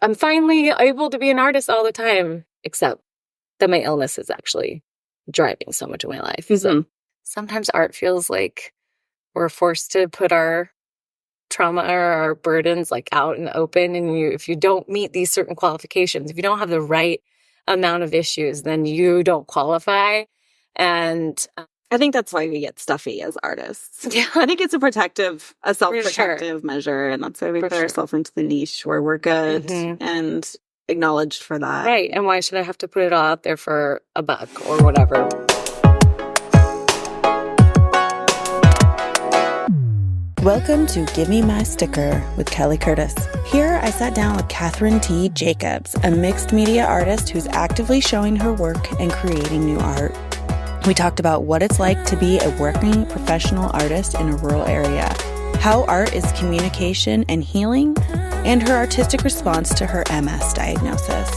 I'm finally able to be an artist all the time, except that my illness is actually driving so much of my life. Mm-hmm. So sometimes art feels like we're forced to put our trauma or our burdens like out in the open. And if you don't meet these certain qualifications, if you don't have the right amount of issues, then you don't qualify. And I think that's why we get stuffy as artists. Yeah. I think it's a self-protective measure. And that's why we put ourselves into the niche where we're good and acknowledged for that. Right. And why should I have to put it all out there for a buck or whatever? Welcome to Give Me My Sticker with Kelly Curtis. Here, I sat down with Katharine T Jacobs, a mixed media artist who's actively showing her work and creating new art. We talked about what it's like to be a working professional artist in a rural area, how art is communication and healing, and her artistic response to her MS diagnosis.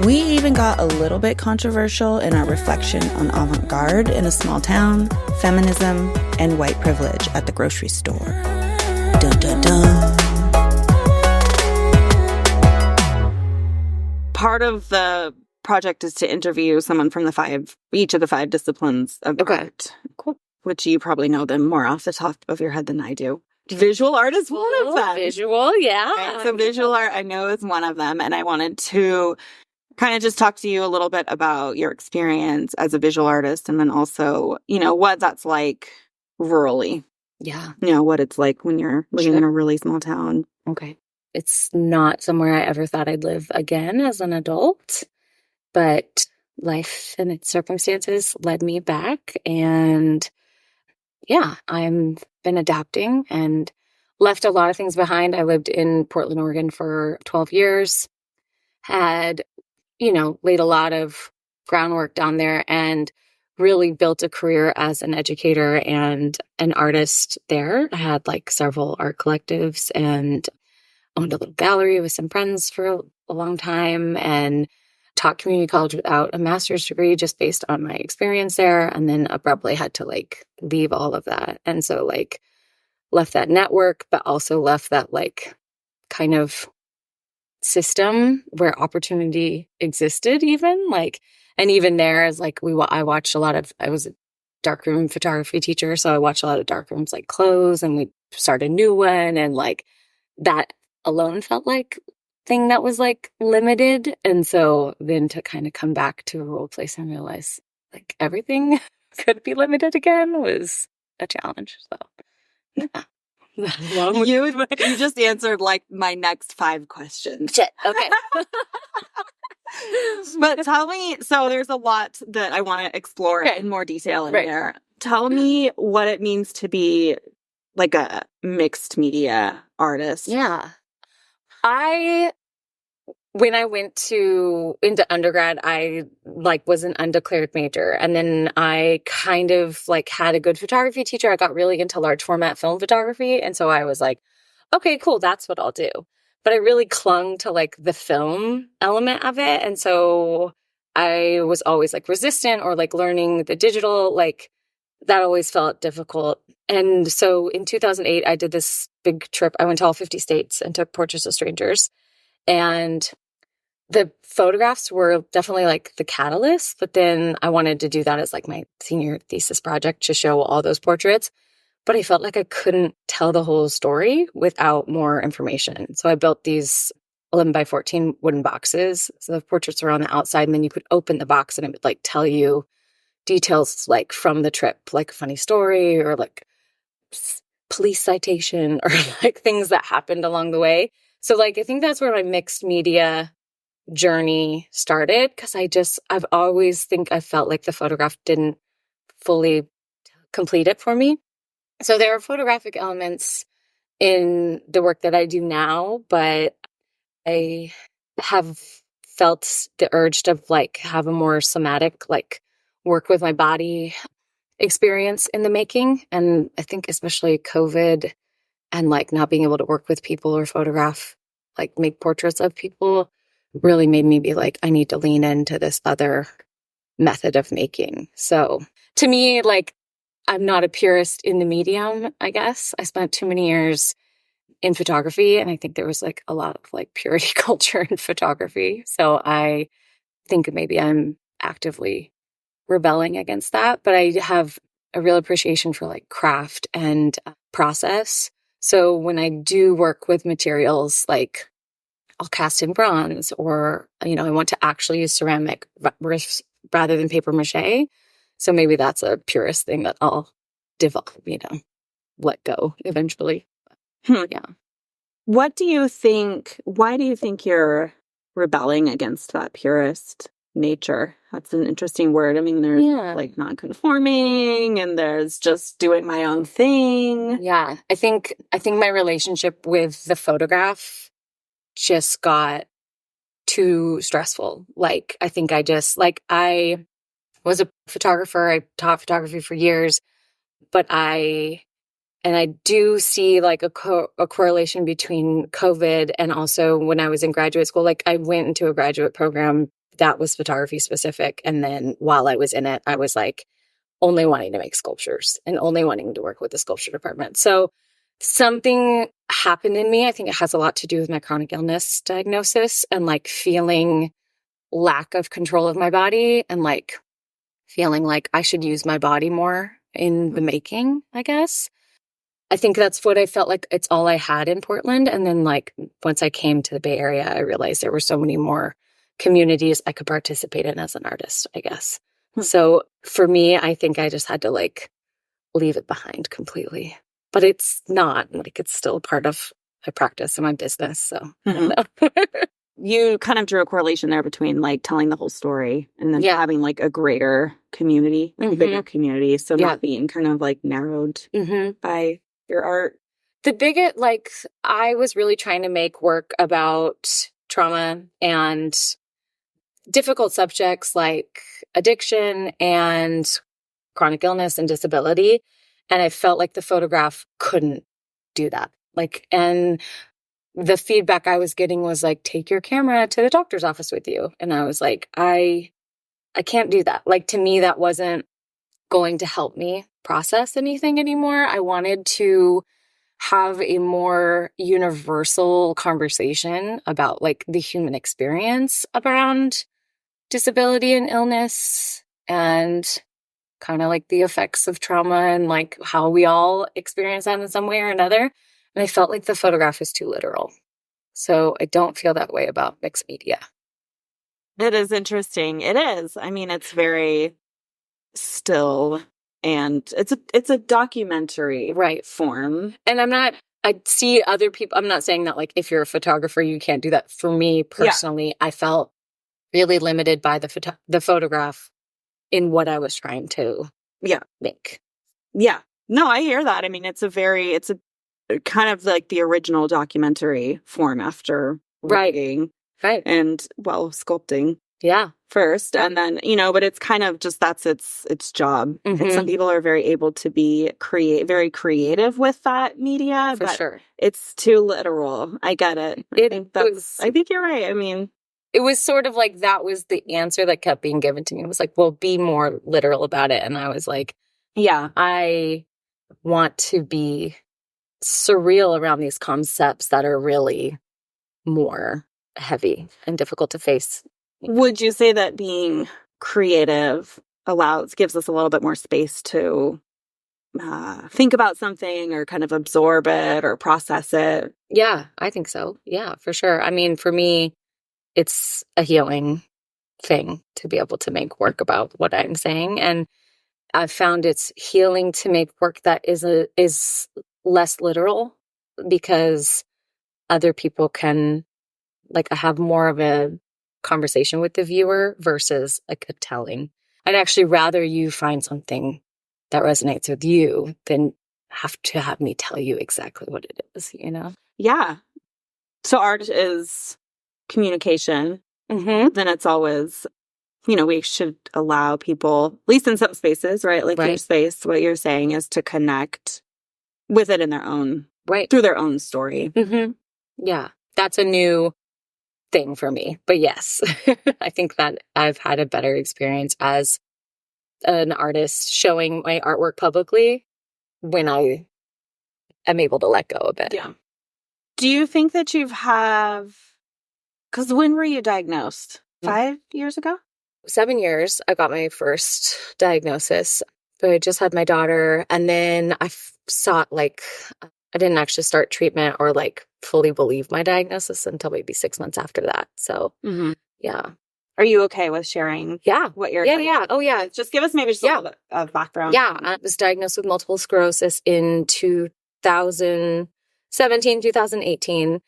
We even got a little bit controversial in our reflection on avant-garde in a small town, feminism, and white privilege at the grocery store. Dun, dun, dun. Part of the project is to interview someone from each of the five disciplines of art, cool. Which you probably know them more off the top of your head than I do. Visual art is one of them. Visual, yeah. Right? So visual art, I know, is one of them. And I wanted to kind of just talk to you a little bit about your experience as a visual artist, and then also, what that's like rurally. Yeah. What it's like when you're living in a really small town. Okay. It's not somewhere I ever thought I'd live again as an adult, but life and its circumstances led me back. And yeah, I've been adapting and left a lot of things behind. I lived in Portland, Oregon for 12 years, had laid a lot of groundwork down there and really built a career as an educator and an artist there. I had several art collectives and owned a little gallery with some friends for a long time and taught community college without a master's degree just based on my experience there. And then abruptly had to leave all of that. And so left that network, but also left that kind of system where opportunity existed even and even there is I watched a lot of, I was a darkroom photography teacher, so I watched a lot of darkrooms close, and we started a new one, and that alone felt like thing that was limited. And so then to kind of come back to a rural place and realize everything could be limited again was a challenge. So yeah. You just answered my next 5 questions. Shit. Okay. But tell me, so there's a lot that I want to explore in more detail in there. Tell me what it means to be a mixed media artist. Yeah. When I went into undergrad, I was an undeclared major. And then I kind of had a good photography teacher. I got really into large format film photography. And so I was okay, cool. That's what I'll do. But I really clung to the film element of it. And so I was always resistant or learning the digital, that always felt difficult. And so in 2008, I did this big trip. I went to all 50 states and took portraits of strangers. And the photographs were definitely the catalyst, but then I wanted to do that as my senior thesis project to show all those portraits. But I felt I couldn't tell the whole story without more information. So I built these 11 by 14 wooden boxes. So the portraits were on the outside, and then you could open the box and it would tell you details from the trip, a funny story or police citation or things that happened along the way. So I think that's where my mixed media journey started, because I've always I felt the photograph didn't fully complete it for me. So there are photographic elements in the work that I do now, but I have felt the urge to have a more somatic work with my body experience in the making. And I think especially COVID and not being able to work with people or photograph, make portraits of people really made me be I need to lean into this other method of making. So to me, I'm not a purist in the medium, I guess. I spent too many years in photography. And I think there was like a lot of like purity culture in photography. So I think maybe I'm actively rebelling against that. But I have a real appreciation for like craft and process. So when I do work with materials, like I'll cast in bronze, or, I want to actually use ceramic rather than paper mache. So maybe that's a purist thing that I'll develop, let go eventually. Yeah. Why do you think you're rebelling against that purist nature? That's an interesting word. I mean, there's like non-conforming, and there's just doing my own thing. Yeah. I think my relationship with the photograph just got too stressful. Like, I think I was a photographer. I taught photography for years, but I do see like a correlation between COVID and also when I was in graduate school. Like, I went into a graduate program that was photography specific. And then while I was in it, I was like only wanting to make sculptures and only wanting to work with the sculpture department. So something happened in me. I think it has a lot to do with my chronic illness diagnosis and like feeling lack of control of my body and like feeling like I should use my body more in the making, I guess. I think that's what I felt like it's all I had in Portland. And then like once I came to the Bay Area, I realized there were so many more communities I could participate in as an artist, I guess. So for me, I think I just had to like leave it behind completely. But it's not like it's still part of my practice and my business. So I don't know. You kind of drew a correlation there between like telling the whole story and then having like a greater community, a bigger community. So not being kind of like narrowed by your art. The biggest, like, I was really trying to make work about trauma and difficult subjects like addiction and chronic illness and disability. And I felt like the photograph couldn't do that. Like, and the feedback I was getting was like, take your camera to the doctor's office with you. And I was like, I can't do that. Like, to me, that wasn't going to help me process anything anymore. I wanted to have a more universal conversation about like the human experience around disability and illness and kind of like the effects of trauma and like how we all experience that in some way or another. And I felt like the photograph is too literal. So I don't feel that way about mixed media. It is interesting. It is. I mean, it's very still, and it's a documentary form. And I see other people, I'm not saying that like if you're a photographer, you can't do that. For me personally, I felt really limited by the photograph in what I was trying to make. Yeah. No, I hear that. I mean, it's a kind of like the original documentary form after writing. Right. And sculpting. Yeah. First. And then, but it's kind of just that's its job. And some people are very able to be very creative with that media. For sure. It's too literal. I get it. I think you're right. I mean, it was sort of like that was the answer that kept being given to me. It was like, well, be more literal about it. And I was like, I want to be surreal around these concepts that are really more heavy and difficult to face. Would you say that being creative gives us a little bit more space to think about something or kind of absorb it or process it? Yeah, I think so. Yeah, for sure. I mean, for me, it's a healing thing to be able to make work about what I'm saying. And I've found it's healing to make work that is less literal because other people can have more of a conversation with the viewer versus like a telling. I'd actually rather you find something that resonates with you than have to have me tell you exactly what it is, Yeah. So art is communication. Then it's always, we should allow people, at least in some spaces, right? Like your space, what you're saying is to connect with it in their own, through their own story. Yeah. That's a new thing for me. But yes, I think that I've had a better experience as an artist showing my artwork publicly when I am able to let go a bit. Yeah. Do you think that because when were you diagnosed? 5 years ago? 7 years. I got my first diagnosis. But I just had my daughter. And then I sought I didn't actually start treatment or fully believe my diagnosis until maybe 6 months after that. So, yeah. Are you okay with sharing? Yeah. What you're Yeah. Oh, yeah. Just give us maybe just a little bit of background. Yeah. I was diagnosed with multiple sclerosis in 2017, 2018.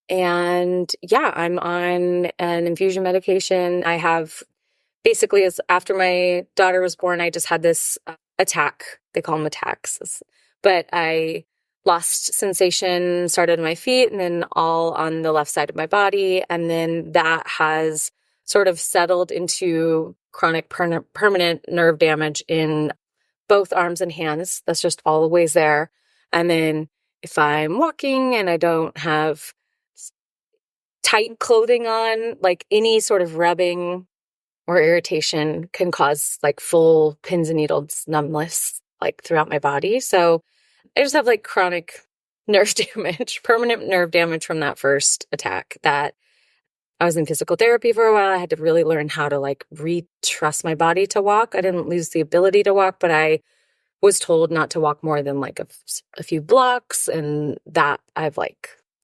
And yeah, I'm on an infusion medication. I have basically, after my daughter was born, I just had this attack. They call them attacks. But I lost sensation, started on my feet, and then all on the left side of my body. And then that has sort of settled into chronic permanent nerve damage in both arms and hands. That's just always there. And then if I'm walking and I don't have tight clothing on, any sort of rubbing or irritation can cause full pins and needles numbness throughout my body. So I just have chronic nerve damage, permanent nerve damage from that first attack. That I was in physical therapy for a while. I had to really learn how to retrust my body to walk. I didn't lose the ability to walk, but I was told not to walk more than a few blocks. And that I've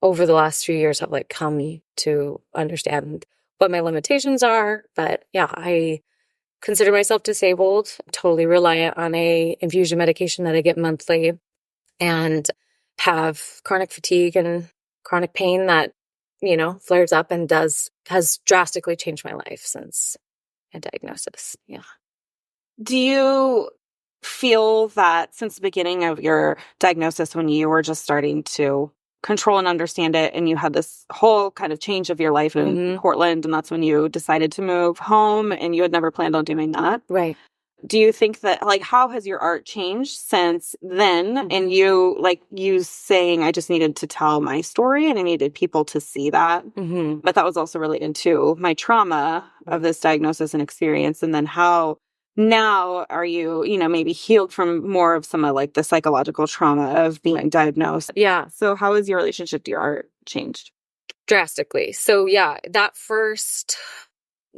over the last few years have come to understand what my limitations are. But yeah, I consider myself disabled, totally reliant on a infusion medication that I get monthly, and have chronic fatigue and chronic pain that, flares up and has drastically changed my life since a diagnosis. Yeah. Do you feel that since the beginning of your diagnosis, when you were just starting to control and understand it, and you had this whole kind of change of your life in Portland, and that's when you decided to move home, and you had never planned on doing that? Right. Do you think that, how has your art changed since then? And you saying, I just needed to tell my story and I needed people to see that. But that was also related to my trauma of this diagnosis and experience. And then how now are you, maybe healed from more of some of the psychological trauma of being diagnosed? Yeah. So how has your relationship to your art changed? Drastically. So yeah, that first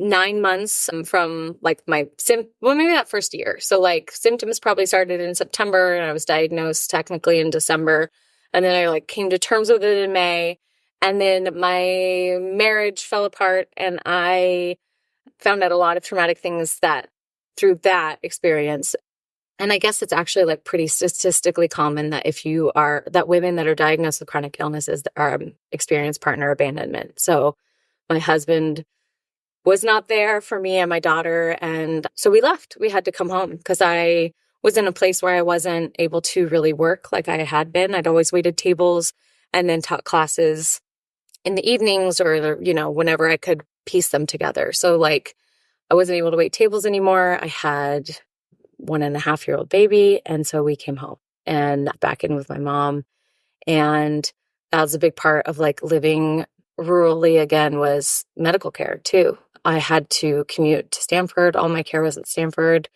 9 months from maybe that first year. So symptoms probably started in September, and I was diagnosed technically in December. And then I came to terms with it in May. And then my marriage fell apart, and I found out a lot of traumatic things through that experience. And I guess it's actually pretty statistically common that that women that are diagnosed with chronic illnesses experience partner abandonment. So my husband was not there for me and my daughter. And so we left. We had to come home because I was in a place where I wasn't able to really work like I had been. I'd always waited tables and then taught classes in the evenings or, whenever I could piece them together. So I wasn't able to wait tables anymore. I had 1.5-year-old baby. And so we came home and back in with my mom. And that was a big part of living rurally again, was medical care too. I had to commute to Stanford. All my care was at Stanford,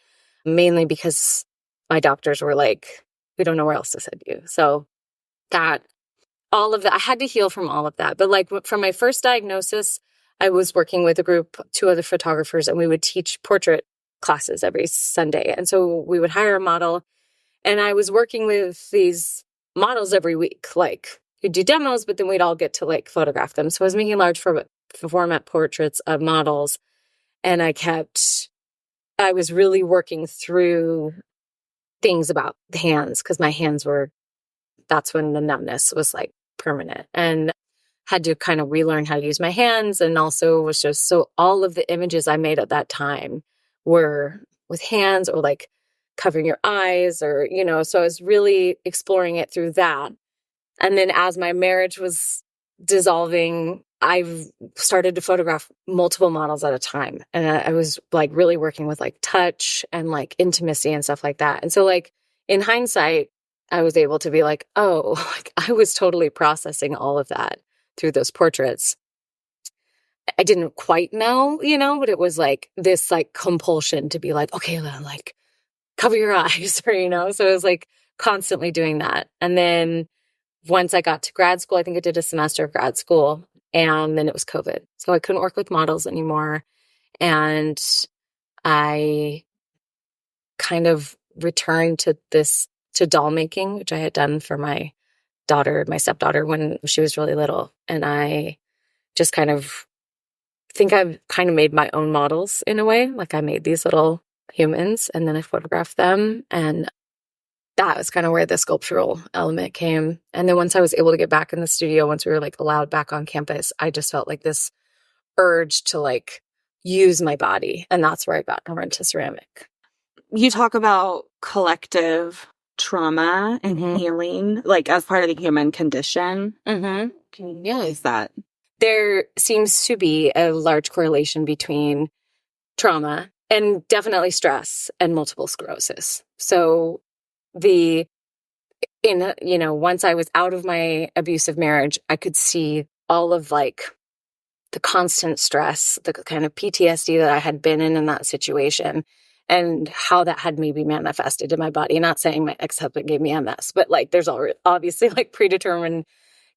mainly because my doctors were we don't know where else to send you. So all of that, I had to heal from all of that. But from my first diagnosis, I was working with a group, 2 other photographers, and we would teach portrait classes every Sunday. And so we would hire a model, and I was working with these models every week. We'd do demos, but then we'd all get to photograph them. So I was making large format portraits of models, and I was really working through things about the hands, because my hands that's when the numbness was permanent, and had to kind of relearn how to use my hands. And also was just, so all of the images I made at that time were with hands or covering your eyes or, so I was really exploring it through that. And then as my marriage was dissolving, I started to photograph multiple models at a time. And I was really working with touch and intimacy and stuff like that. And so in hindsight, I was able to be I was totally processing all of that through those portraits. I didn't quite know, but it was this compulsion to be okay, then cover your eyes or, so it was constantly doing that. And then once I got to grad school, I think I did a semester of grad school, and then it was COVID. So I couldn't work with models anymore. And I kind of returned to doll making, which I had done for my stepdaughter, when she was really little. And I just kind of think I've kind of made my own models in a way. Like I made these little humans and then I photographed them. And that was kind of where the sculptural element came. And then once I was able to get back in the studio, once we were like allowed back on campus, I just felt like this urge to like use my body. And that's where I got more into ceramic. You talk about collective trauma and healing, like as part of the human condition. Yeah. Is that? There seems to be a large correlation between trauma and definitely stress and multiple sclerosis. So once I was out of my abusive marriage, I could see all of like the constant stress, the kind of PTSD that I had been in that situation, and how that had maybe manifested in my body. Not saying my ex-husband gave me MS, but like there's obviously like predetermined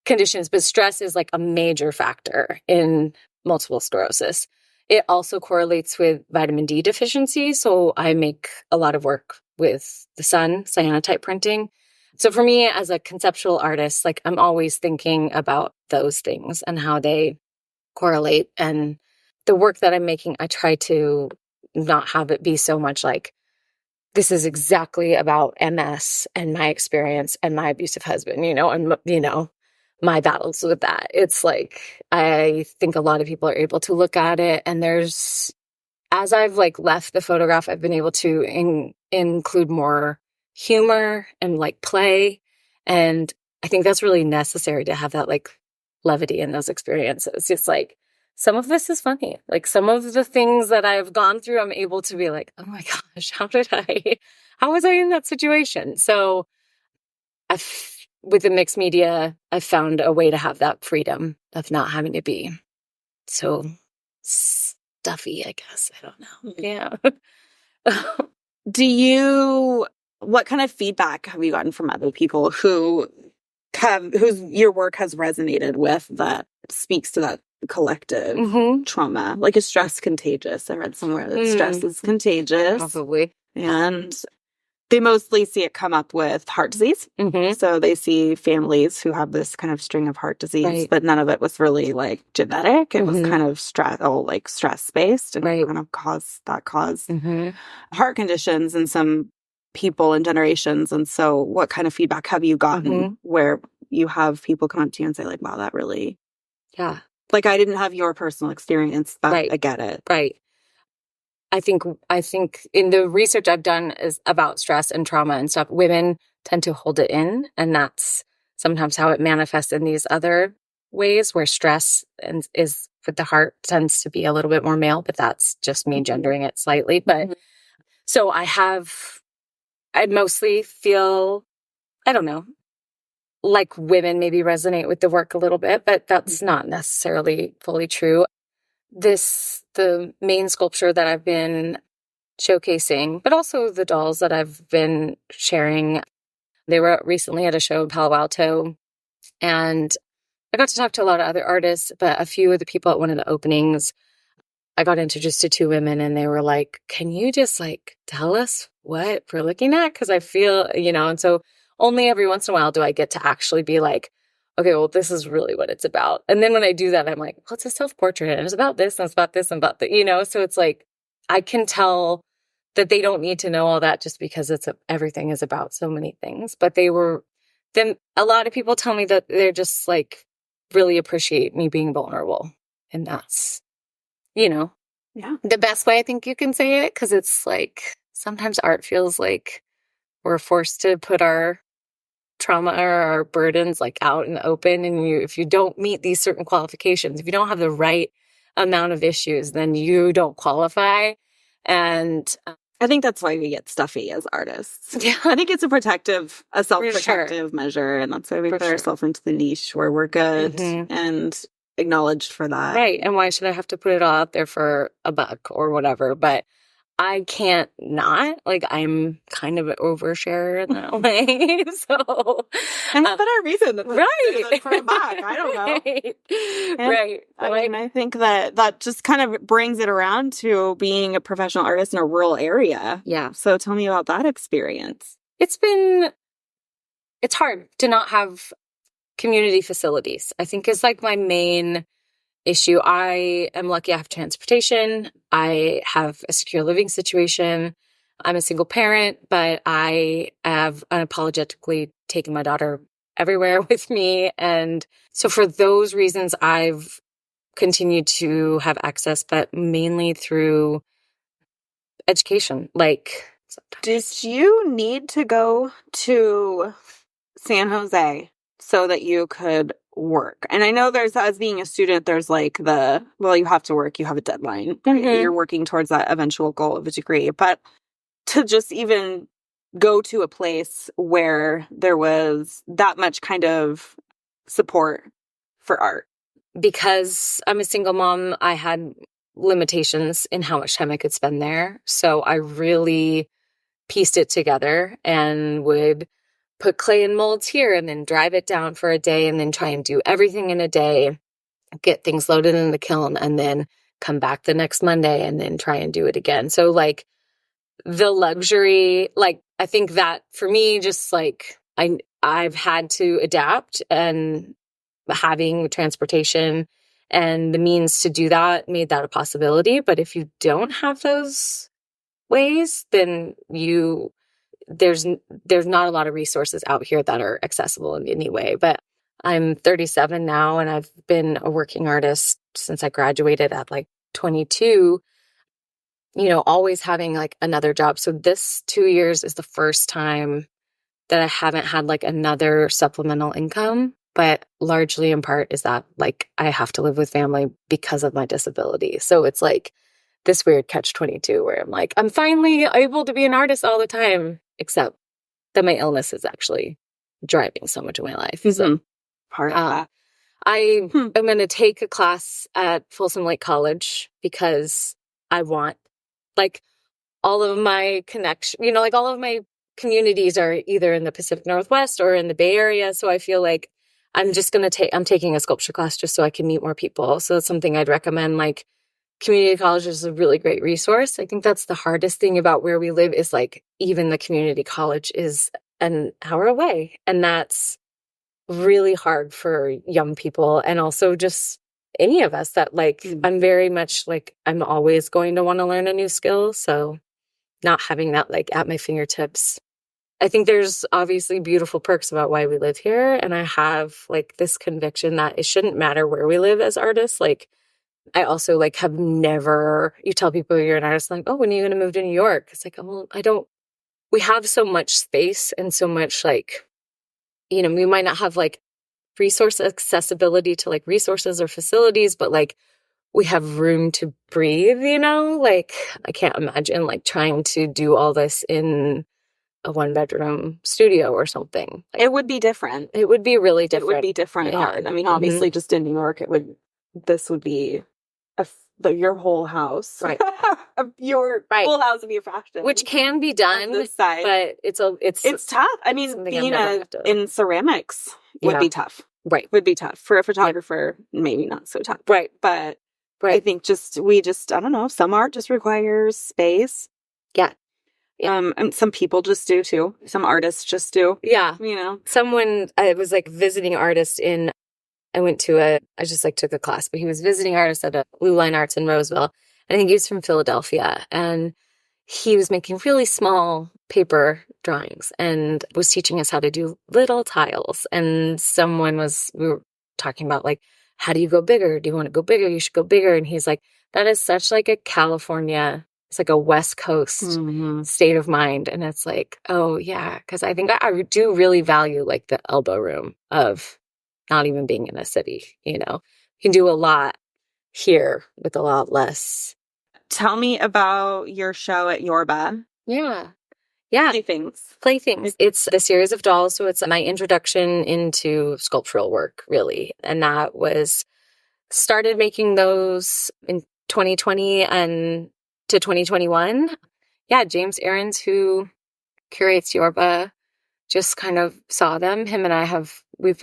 conditions, but stress is like a major factor in multiple sclerosis. It also correlates with vitamin D deficiency. So I make a lot of work with the sun, cyanotype printing. So for me as a conceptual artist, like I'm always thinking about those things and how they correlate. And the work that I'm making, I try to not have it be so much like, this is exactly about MS and my experience and my abusive husband, and, my battles with that. It's like, I think a lot of people are able to look at it, and as I've like left the photograph, I've been able to include more humor and like play. And I think that's really necessary to have that like levity in those experiences. It's like, some of this is funny. Like some of the things that I've gone through, I'm able to be like, oh my gosh, how was I in that situation? So with the mixed media, I found a way to have that freedom of not having to be so stuffy, I guess. I don't know. Yeah. What kind of feedback have you gotten from other people whose your work has resonated with, that speaks to that collective trauma? Like, is stress contagious? I read somewhere that stress is contagious. Probably. And they mostly see it come up with heart disease. So they see families who have this kind of string of heart disease, but none of it was really like genetic. It was kind of stress based, and kind of cause heart conditions in some people and generations. And so what kind of feedback have you gotten where you have people come up to you and say like, wow, that really, like, I didn't have your personal experience, but I get it. Right. I think in the research I've done is about stress and trauma and stuff, women tend to hold it in. And that's sometimes how it manifests in these other ways, where stress is with the heart tends to be a little bit more male, but that's just me gendering it slightly. But so I mostly feel, I don't know, like women maybe resonate with the work a little bit, but that's not necessarily fully true. The main sculpture that I've been showcasing, but also the dolls that I've been sharing, they were recently at a show in Palo Alto, and I got to talk to a lot of other artists, but a few of the people at one of the openings, I got introduced to two women, and they were like, can you just like tell us what we're looking at? Because I feel, and so only every once in a while do I get to actually be like, okay, well, this is really what it's about. And then when I do that, I'm like, well, it's a self-portrait, and it's about this, and it's about this, and about that, so it's like, I can tell that they don't need to know all that just because everything is about so many things. But then a lot of people tell me that they're just like, really appreciate me being vulnerable. And that's, the best way I think you can say it, because it's like, sometimes art feels like we're forced to put our trauma or our burdens like out in the open, and if you don't meet these certain qualifications, if you don't have the right amount of issues, then you don't qualify. And I think that's why we get stuffy as artists. Yeah, I think it's a self-protective measure, and that's why we put ourselves into the niche where we're good and acknowledged for that. Right. And why should I have to put it all out there for a buck or whatever? But I can't not. Like, I'm kind of an oversharer in that way. So, and that's a reason. Right. For a back. I don't know. Right. I mean, I think that just kind of brings it around to being a professional artist in a rural area. Yeah. So tell me about that experience. It's hard to not have community facilities, I think, is like my main issue. I am lucky I have transportation. I have a secure living situation. I'm a single parent, but I have unapologetically taken my daughter everywhere with me. And so for those reasons, I've continued to have access, but mainly through education. Like, did you need to go to San Jose so that you could work? And I know there's, as being a student, there's like you have to work, you have a deadline. Mm-hmm. You're working towards that eventual goal of a degree. But to just even go to a place where there was that much kind of support for art. Because I'm a single mom, I had limitations in how much time I could spend there. So I really pieced it together and would put clay in molds here and then drive it down for a day and then try and do everything in a day, get things loaded in the kiln, and then come back the next Monday and then try and do it again. So like the luxury, like I think that for me, just like I've had to adapt, and having transportation and the means to do that made that a possibility. But if you don't have those ways, then there's not a lot of resources out here that are accessible in any way. But I'm 37 now, and I've been a working artist since I graduated at like 22, always having like another job. So this 2 years is the first time that I haven't had like another supplemental income, but largely in part is that like I have to live with family because of my disability. So it's like this weird catch-22 where I'm like, I'm finally able to be an artist all the time, except that my illness is actually driving so much of my life. Mm-hmm. So part of that. I am going to take a class at Folsom Lake College because I want like all of my like all of my communities are either in the Pacific Northwest or in the Bay Area. So I feel like I'm taking a sculpture class just so I can meet more people. So that's something I'd recommend. Like, community college is a really great resource. I think that's the hardest thing about where we live is like even the community college is an hour away. And that's really hard for young people. And also just any of us that like, I'm very much like, I'm always going to want to learn a new skill. So not having that like at my fingertips. I think there's obviously beautiful perks about why we live here. And I have like this conviction that it shouldn't matter where we live as artists. Like, I also like have never, you tell people you're an artist, like, oh, when are you going to move to New York? It's like, oh, well, we have so much space and so much like, we might not have like resource accessibility to like resources or facilities, but like we have room to breathe, like I can't imagine like trying to do all this in a 1-bedroom studio or something. Like, it would be different. It would be really different. It would be different. Yeah. Hard. I mean, obviously just in New York, this would be your whole house. Right. Your whole house would be a fraction. Which can be done, this side. But it's tough. I mean, being in ceramics would be tough. Right. Would be tough. For a photographer, maybe not so tough. Right. But I think I don't know, some art just requires space. Yeah. And some people just do too. Some artists just do. Yeah. I was like visiting artist I just like took a class, but he was visiting artist at a Blue Line Arts in Roseville. And I think he was from Philadelphia. And he was making really small paper drawings and was teaching us how to do little tiles. And we were talking about like, how do you go bigger? Do you want to go bigger? You should go bigger. And he's like, that is such like a California, it's like a West Coast state of mind. And it's like, oh yeah. Cause I think I do really value like the elbow room of not even being in a city, You can do a lot here with a lot less. Tell me about your show at Yorba. Yeah. Playthings. It's a series of dolls. So it's my introduction into sculptural work, really. And that started making those in 2020. And to 2021. Yeah, James Aarons, who curates Yorba, just kind of saw them. Him and I we've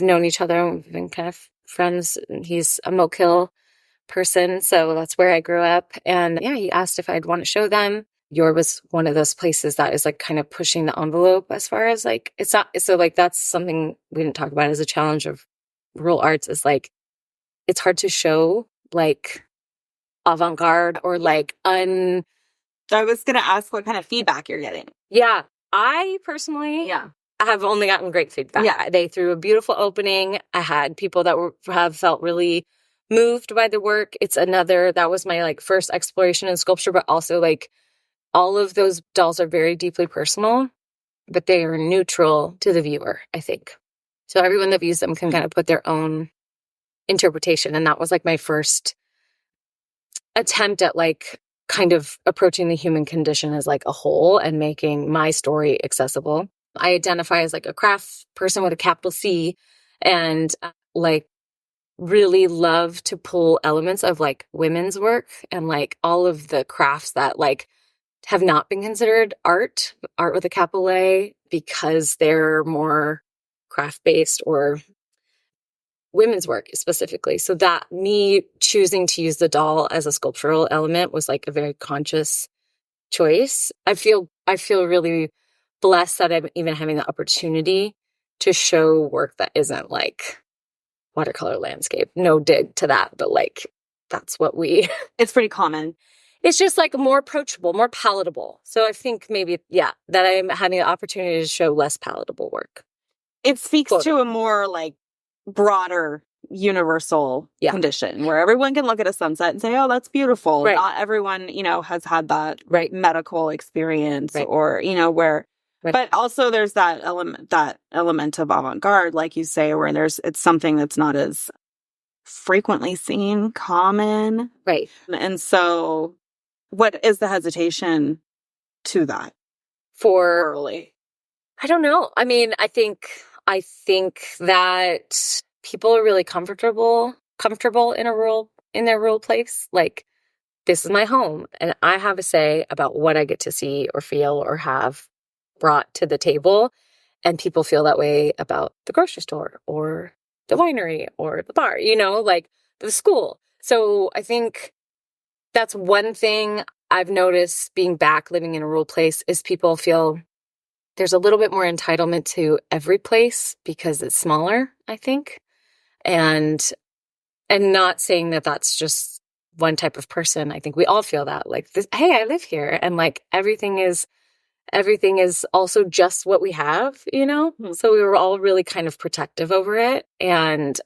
known each other. We've been kind of friends. He's a Moke Hill person, so that's where I grew up. And yeah, he asked if I'd want to show them. Yorba's one of those places that is like kind of pushing the envelope as far as like, it's not, so like that's something we didn't talk about as a challenge of rural arts is like, it's hard to show like avant-garde or like I was going to ask what kind of feedback you're getting. Yeah. I personally have only gotten great feedback. Yeah. They threw a beautiful opening. I had people that have felt really moved by the work. That was my like first exploration in sculpture, but also like all of those dolls are very deeply personal, but they are neutral to the viewer, I think. So everyone that views them can kind of put their own interpretation. And that was like my first attempt at like kind of approaching the human condition as like a whole and making my story accessible. I identify as like a craft person with a capital C and like really love to pull elements of like women's work and like all of the crafts that like have not been considered art with a capital A because they're more craft-based or women's work specifically. So that me choosing to use the doll as a sculptural element was like a very conscious choice. I feel really blessed that I'm even having the opportunity to show work that isn't like watercolor landscape. No dig to that, but like that's what it's pretty common. It's just like more approachable, more palatable. So I think maybe, that I'm having the opportunity to show less palatable work. It speaks to a more like broader universal condition where everyone can look at a sunset and say, oh, that's beautiful. Right. Not everyone, has had that medical experience or, where, but also there's that element of avant-garde, like you say, where it's something that's not as frequently seen, common. Right. And so what is the hesitation to that for early? I don't know. I mean, I think that people are really comfortable in their rural place. Like, this is my home and I have a say about what I get to see or feel or have brought to the table. And people feel that way about the grocery store or the winery or the bar, like the school. So I think that's one thing I've noticed being back living in a rural place is people feel there's a little bit more entitlement to every place because it's smaller, I think. And not saying that that's just one type of person. I think we all feel that like this, hey, I live here and like everything is also just what we have, Mm-hmm. So we were all really kind of protective over it. And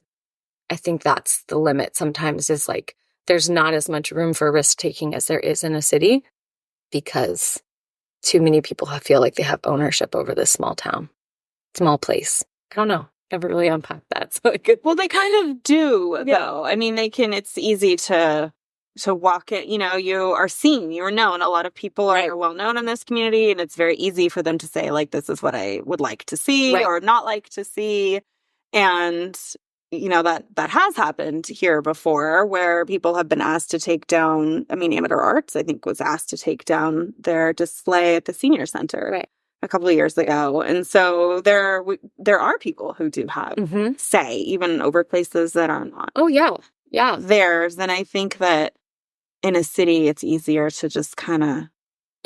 I think that's the limit sometimes is like, there's not as much room for risk taking as there is in a city because too many people feel like they have ownership over this small place. I don't know. Never really unpacked that. So well, they kind of do though. I mean, it's easy to walk it, you are seen, you are known. A lot of people are well known in this community and it's very easy for them to say like, this is what I would like to see or not like to see. And, that has happened here before where people have been asked to take down, Amador Arts, I think, was asked to take down their display at the senior center a couple of years ago. And so there are people who do have say, even over places that are not. Oh, yeah. Theirs. And I think that in a city, it's easier to just kind of,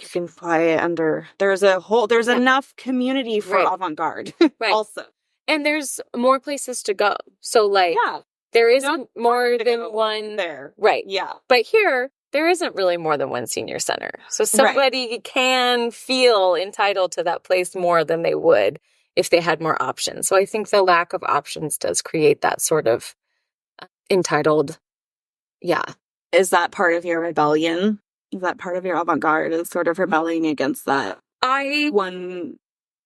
you can fly it under. There's enough community for avant-garde also. And there's more places to go. So like, there isn't more than one there. Right. Yeah. But here, there isn't really more than one senior center. So somebody can feel entitled to that place more than they would if they had more options. So I think the lack of options does create that sort of entitled. Yeah. Is that part of your rebellion? Is that part of your avant-garde is sort of rebelling against that? One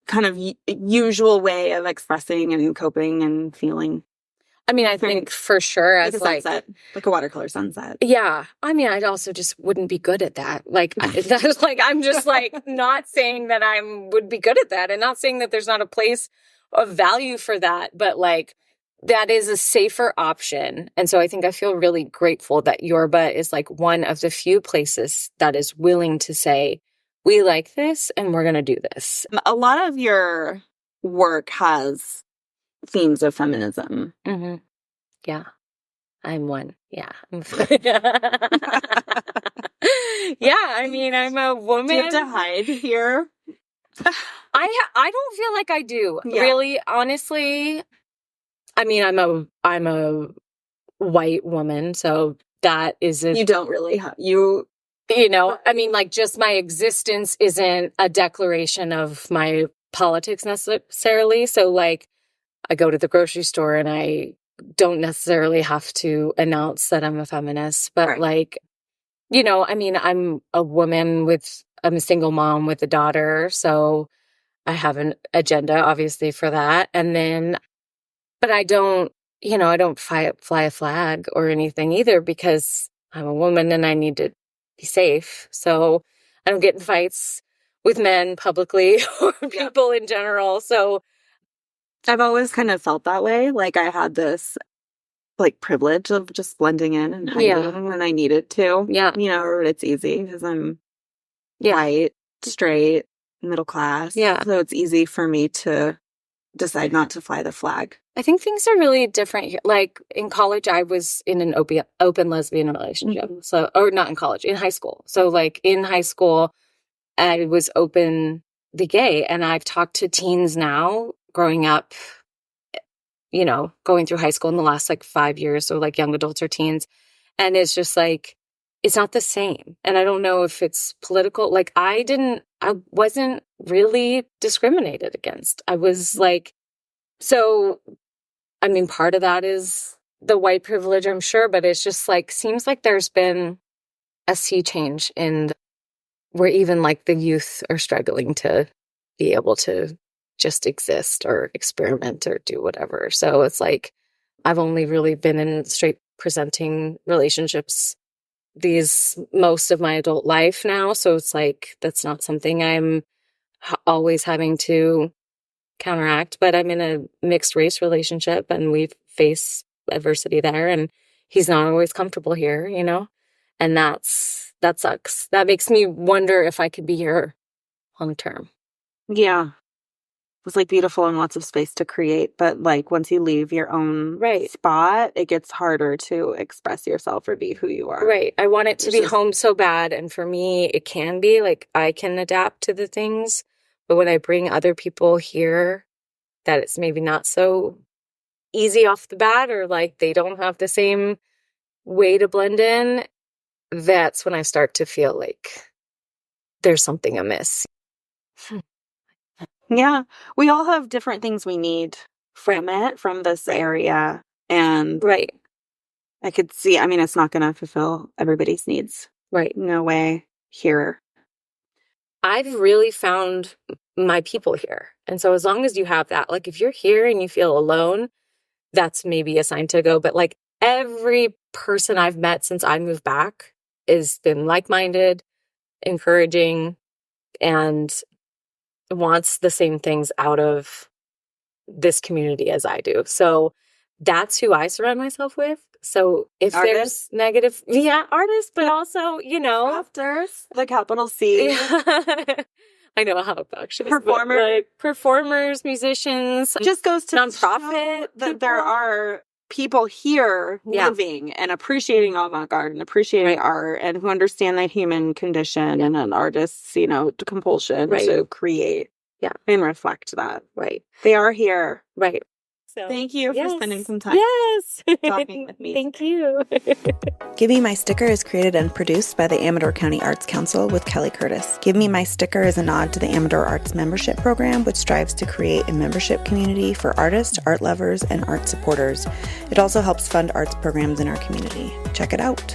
kind of usual way of expressing and coping and feeling. I think for sure as like a sunset, like a watercolor sunset. Yeah. I also just wouldn't be good at that. Like, that's like, I'm just like not saying that I would be good at that and not saying that there's not a place of value for that. But like, that is a safer option. And so I think I feel really grateful that Yorba is like one of the few places that is willing to say, we like this and we're going to do this. A lot of your work has themes of feminism. Mm-hmm. Yeah. I'm one. Yeah. Yeah. I mean, I'm a woman. Do you have to hide here? I don't feel like I do. Yeah. Really, honestly. I mean, I'm a white woman, so that isn't. You don't really have I mean, like, just my existence isn't a declaration of my politics necessarily. So, like, I go to the grocery store and I don't necessarily have to announce that I'm a feminist, but right. like, I mean, I'm a single mom with a daughter, so I have an agenda, obviously, for that. And then, but I don't fly a flag or anything either because I'm a woman and I need to be safe. So I don't get in fights with men publicly or people in general. So I've always kind of felt that way. Like I had this like privilege of just blending in and hiding when I needed to. Yeah. It's easy because I'm white, straight, middle class. Yeah. So it's easy for me to decide not to fly the flag. I think things are really different here. Like in college, I was in an open lesbian relationship. Mm-hmm. So, or not in college, in high school. So like in high school, I was openly gay, and I've talked to teens now growing up, going through high school in the last like 5 years. So like young adults or teens. And it's just like, it's not the same. And I don't know if it's political. Like I wasn't really discriminated against. I was like, so, I mean, part of that is the white privilege, I'm sure, but it's just like, seems like there's been a sea change in where even like the youth are struggling to be able to just exist or experiment or do whatever. So it's like, I've only really been in straight presenting relationships most of my adult life now. So it's like, that's not something I'm always having to counteract, but I'm in a mixed race relationship and we face adversity there, and he's not always comfortable here, and that sucks. That makes me wonder if I could be here long term. Yeah. It was like beautiful and lots of space to create, but like once you leave your own spot, it gets harder to express yourself or be who you are. Right. I want it to be home so bad, and for me it can be like I can adapt to the things, but when I bring other people here that it's maybe not so easy off the bat, or like they don't have the same way to blend in, that's when I start to feel like there's something amiss. Yeah. We all have different things we need from this area. And I could see, I mean, it's not going to fulfill everybody's needs. Right. No way here. I've really found my people here. And so as long as you have that, like if you're here and you feel alone, that's maybe a sign to go. But like every person I've met since I moved back has been like-minded, encouraging, and wants the same things out of this community as I do. So that's who I surround myself with. So if there's negative, artists, but also, Crafters, the capital C. I know how obnoxious. Performers, musicians. It just goes to nonprofit that there are people here living and appreciating avant-garde and appreciating art, and who understand the human condition and an artist's, compulsion to create and reflect that. Right. They are here. Right. So thank you for spending some time talking with me. Thank you. Give Me My Sticker is created and produced by the Amador County Arts Council with Kelly Curtis. Give Me My Sticker is a nod to the Amador Arts membership program, which strives to create a membership community for artists, art lovers, and art supporters. It also helps fund arts programs in our community. Check it out.